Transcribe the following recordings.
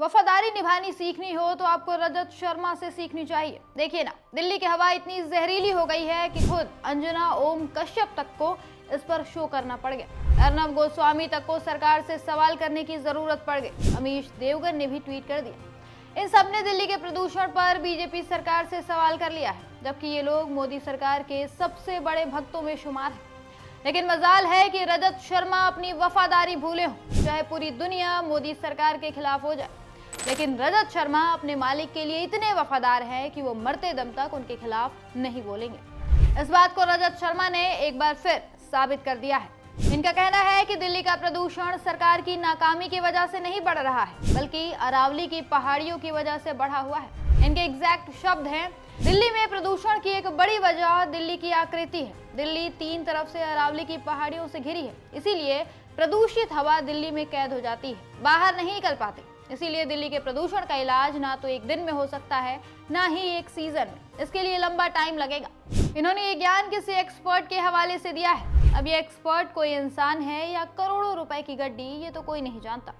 वफादारी निभानी सीखनी हो तो आपको रजत शर्मा से सीखनी चाहिए। देखिए ना, दिल्ली की हवा इतनी जहरीली हो गई है कि खुद अंजना ओम कश्यप तक को इस पर शो करना पड़ गया। अर्नब गोस्वामी तक को सरकार से सवाल करने की जरूरत पड़ गई। अमीश देवगन ने भी ट्वीट कर दिया। इन सब ने दिल्ली के प्रदूषण पर बीजेपी सरकार से सवाल कर लिया है, जबकि ये लोग मोदी सरकार के सबसे बड़े भक्तों में शुमार हैं। लेकिन मजाल है कि रजत शर्मा अपनी वफादारी भूले हों, चाहे पूरी दुनिया मोदी सरकार के खिलाफ हो जाए। लेकिन रजत शर्मा अपने मालिक के लिए इतने वफादार हैं कि वो मरते दम तक उनके खिलाफ नहीं बोलेंगे। इस बात को रजत शर्मा ने एक बार फिर साबित कर दिया है। इनका कहना है कि दिल्ली का प्रदूषण सरकार की नाकामी की वजह से नहीं बढ़ रहा है, बल्कि अरावली की पहाड़ियों की वजह से बढ़ा हुआ है। इनके एग्जैक्ट शब्द हैं, दिल्ली में प्रदूषण की एक बड़ी वजह दिल्ली की आकृति है। दिल्ली तीन तरफ से अरावली की पहाड़ियों से घिरी है, इसीलिए प्रदूषित हवा दिल्ली में कैद हो जाती है, बाहर नहीं निकल पाती। इसीलिए दिल्ली के प्रदूषण का इलाज ना तो एक दिन में हो सकता है, ना ही एक सीजन में। इसके लिए लंबा टाइम लगेगा। इन्होंने ये ज्ञान किसी एक्सपर्ट के हवाले से दिया है। अब ये एक्सपर्ट कोई इंसान है या करोड़ों रुपए की गड्डी, ये तो कोई नहीं जानता।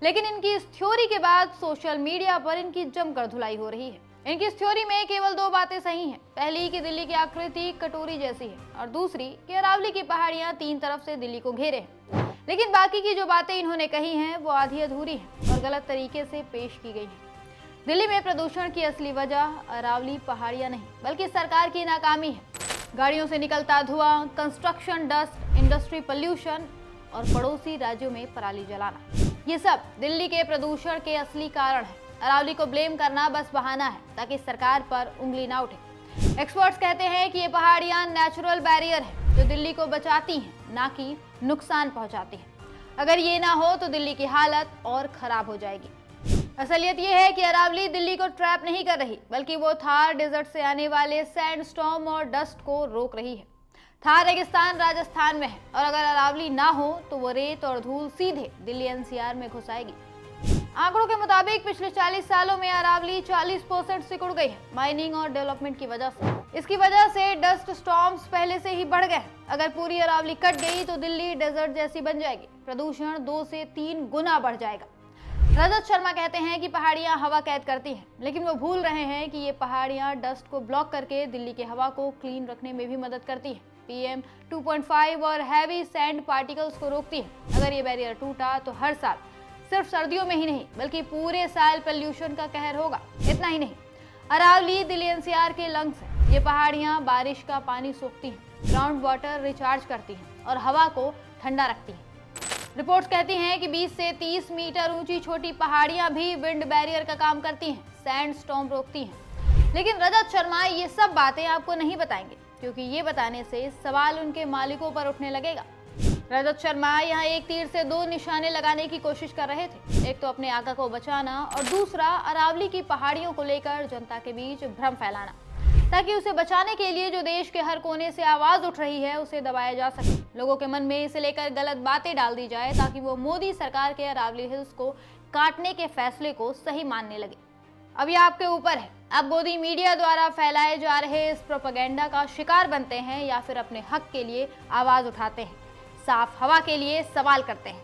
लेकिन इनकी इस थ्योरी के बाद सोशल मीडिया पर इनकी जमकर धुलाई हो रही है। इनकी इस थ्योरी में केवल दो बातें सही हैं। पहली कि दिल्ली की आकृति कटोरी जैसी है, और दूसरी कि अरावली की पहाड़ियां तीन तरफ से दिल्ली को घेरे हैं। लेकिन बाकी की जो बातें इन्होंने कही हैं वो आधी अधूरी हैं और गलत तरीके से पेश की गई हैं। दिल्ली में प्रदूषण की असली वजह अरावली पहाड़ियां नहीं, बल्कि सरकार की नाकामी है। गाड़ियों से निकलता धुआं, कंस्ट्रक्शन डस्ट, इंडस्ट्री पॉल्यूशन और पड़ोसी राज्यों में पराली जलाना, ये सब दिल्ली के प्रदूषण के असली कारण है। अरावली को ब्लेम करना बस बहाना है ताकि सरकार पर उंगली ना उठे। एक्सपर्ट्स कहते हैं कि ये पहाड़ियां नेचुरल बैरियर है जो दिल्ली को बचाती हैं, ना कि नुकसान पहुंचाती हैं। अगर ये ना हो तो दिल्ली की हालत और खराब हो जाएगी। असलियत ये है कि अरावली दिल्ली को ट्रैप नहीं कर रही, बल्कि वो थार डेजर्ट से आने वाले सैंडस्टॉर्म और डस्ट को रोक रही है। थार रेगिस्तान राजस्थान में है, और अगर अरावली ना हो तो वो रेत और धूल सीधे दिल्ली एनसीआर में घुस आएगी। आंकड़ों के मुताबिक पिछले 40 सालों में अरावली 40% सिकुड़ गई है, माइनिंग और डेवलपमेंट की वजह से। इसकी वजह से डस्ट स्टॉर्म्स पहले से ही बढ़ गए। अगर पूरी अरावली कट गई तो दिल्ली डेजर्ट जैसी बन जाएगी। प्रदूषण 2 से 3 गुना बढ़ जाएगा। रजत शर्मा कहते हैं कि पहाड़ियां हवा कैद करती हैं, लेकिन वो भूल रहे हैं कि ये पहाड़ियां डस्ट को ब्लॉक करके दिल्ली की हवा को क्लीन रखने में भी मदद करती हैं। PM 2.5 और हैवी सैंड पार्टिकल्स को रोकती हैं। अगर ये बैरियर टूटा तो हर साल, सिर्फ सर्दियों में ही नहीं बल्कि पूरे साल पोल्यूशन का कहर होगा। इतना ही नहीं, अरावली दिल्ली एनसीआर के लंग्स है। ये पहाड़ियां बारिश का पानी सोखती हैं, ग्राउंड वाटर रिचार्ज करती हैं और हवा को ठंडा रखती हैं। रिपोर्ट्स कहती हैं कि 20 से 30 मीटर ऊंची छोटी पहाड़ियां भी विंड बैरियर का काम करती हैं, सैंड स्टॉर्म रोकती हैं। लेकिन रजत शर्मा ये सब बातें आपको नहीं बताएंगे, क्योंकि ये बताने से सवाल उनके मालिकों पर उठने लगेगा। रजत शर्मा यहाँ एक तीर से 2 निशाने लगाने की कोशिश कर रहे थे। एक तो अपने आका को बचाना, और दूसरा अरावली की पहाड़ियों को लेकर जनता के बीच भ्रम फैलाना, ताकि उसे बचाने के लिए जो देश के हर कोने से आवाज उठ रही है उसे दबाया जा सके। लोगों के मन में इसे लेकर गलत बातें डाल दी जाए ताकि वो मोदी सरकार के अरावली हिल्स को काटने के फैसले को सही मानने लगे। अब ये आपके ऊपर है, आप मोदी मीडिया द्वारा फैलाए जा रहे इस प्रोपेगेंडा का शिकार बनते हैं या फिर अपने हक के लिए आवाज उठाते हैं, साफ हवा के लिए सवाल करते हैं।